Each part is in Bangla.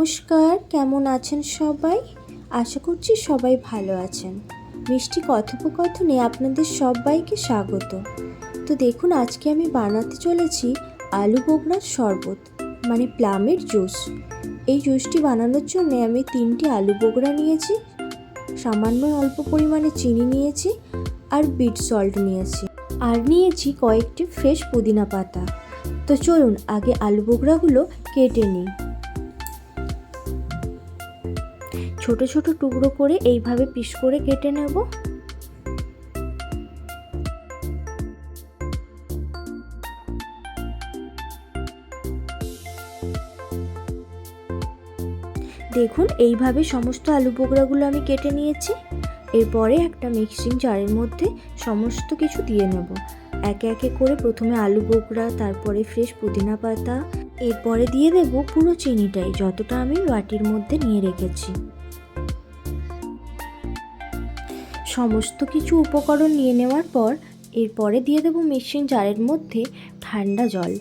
নমস্কার, কেমন আছেন সবাই? আশা করছি সবাই ভালো আছেন। মিষ্টি কথোপকথনে আপনাদের সবাইকে স্বাগত। তো দেখুন, আজকে আমি বানাতে চলেছি আলু বোখরার শরবত, মানে প্লামের জুস। এই জুসটি বানানোর জন্য আমি 3টি আলু বোখরা নিয়েছি, সামান্য অল্প পরিমাণে চিনি নিয়েছি, আর বিট সল্ট নিয়েছি, আর নিয়েছি কয়েকটি ফ্রেশ পুদিনা পাতা। তো চলুন আগে আলু বোখরাগুলো কেটে নিই। ছোট ছোট টুকরো করে এইভাবে পিস করে কেটে নেব। দেখুন, এইভাবে সমস্ত আলু বোখরাগুলো আমি কেটে নিয়েছি। এরপরে একটা মিক্সিং জারের মধ্যে সমস্ত কিছু দিয়ে নেব। একে একে করে প্রথমে আলু বোখরা, তারপরে ফ্রেশ পুদিনা পাতা, এরপরে দিয়ে দেব পুরো চিনিটাই, যতটা আমি বাটির মধ্যে নিয়ে রেখেছি। সমস্ত কিছু উপকরণ নিয়ে নেওয়ার পর এরপরে দিয়ে দেবো মিক্সিং জারের মধ্যে ঠান্ডা জল।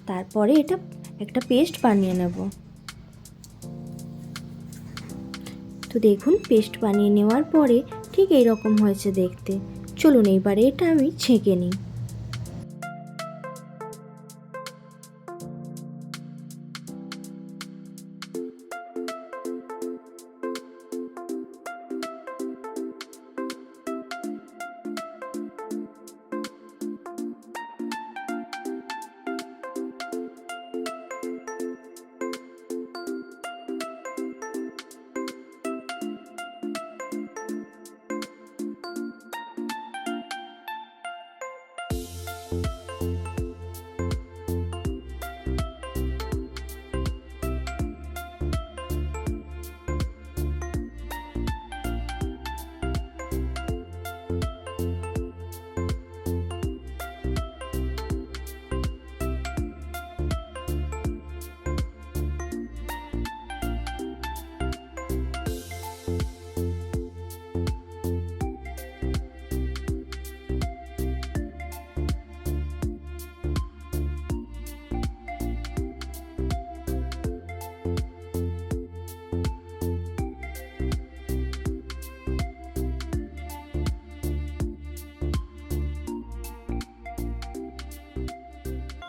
তারপরে এটা একটা পেস্ট বানিয়ে নেব। তো দেখুন, পেস্ট বানিয়ে নেওয়ার পরে ঠিক এই রকম হয়েছে দেখতে। চলুন এইবারে এটা আমি ছেঁকে নিই।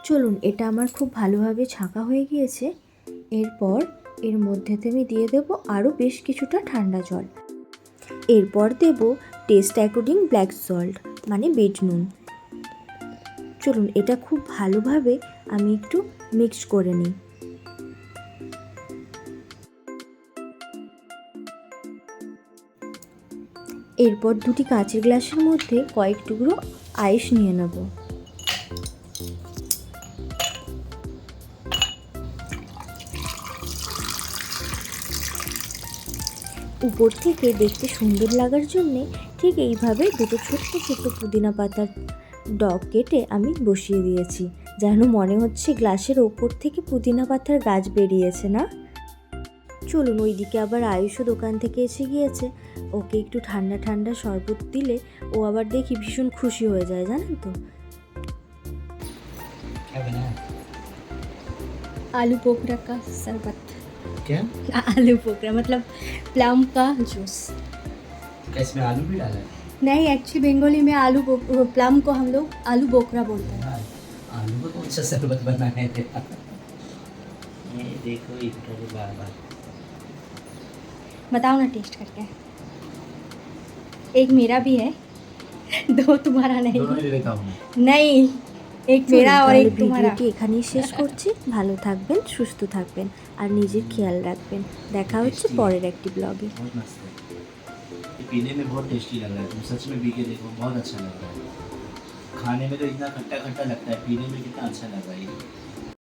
চলুন, এটা আমার খুব ভালোভাবে ছাঁকা হয়ে গিয়েছে। এরপর এর মধ্যে আমি দিয়ে দেব আরও বেশ কিছুটা ঠান্ডা জল। এরপর দেব টেস্ট অ্যাকর্ডিং ব্ল্যাক সল্ট, মানে বিট নুন। চলুন এটা খুব ভালোভাবে আমি একটু মিক্স করে নিই। এরপর দুটি কাঁচের গ্লাসের মধ্যে কয়েক টুকরো আইস নিয়ে নেব। উপর থেকে দেখতে সুন্দর লাগার জন্যে ঠিক এইভাবে দুটো ছোট্ট ছোট্ট পুদিনা পাতার ডগ কেটে আমি বসিয়ে দিয়েছি, যেন মনে হচ্ছে গ্লাসের ওপর থেকে পুদিনা পাতার গাছ বেরিয়েছে না। চলুন, ওইদিকে আবার আয়ুষও দোকান থেকে এসে গিয়েছে। ওকে একটু ঠান্ডা ঠান্ডা শরবত দিলে ও আবার দেখি ভীষণ খুশি হয়ে যায়, জানেন তো। आलू बोखरा का शरबत। क्या? आलू बोखरा मतलब प्लम का जूस। क्या इसमें आलू भी डाला है? नहीं, एक्चुअली बंगाली में प्लम को हम लोग आलू बोखरा बोलते हैं। आलू को कौन सा शरबत बनाने थे? ये देखो इधर बार बताओ ना टेस्ट करके। एक मेरा भी है, दो तुम्हारा नहीं। दोनों ले लेता हूँ। नहीं, एक मेरा और एक तुम्हारा। ভিডিওটি এখানেই শেষ করছি। ভালো থাকবেন, সুস্থ থাকবেন, আর নিজের খেয়াল রাখবেন। দেখা হচ্ছে পরের একটি ব্লগে। बहुत मस्त है, ये पीने में बहुत टेस्टी लग रहा है। तुम सच में पी के देखो, बहुत अच्छा लग रहा है। खाने में तो इतना खट्टा खट्टा लगता है, पीने में कितना अच्छा लग रहा है ये।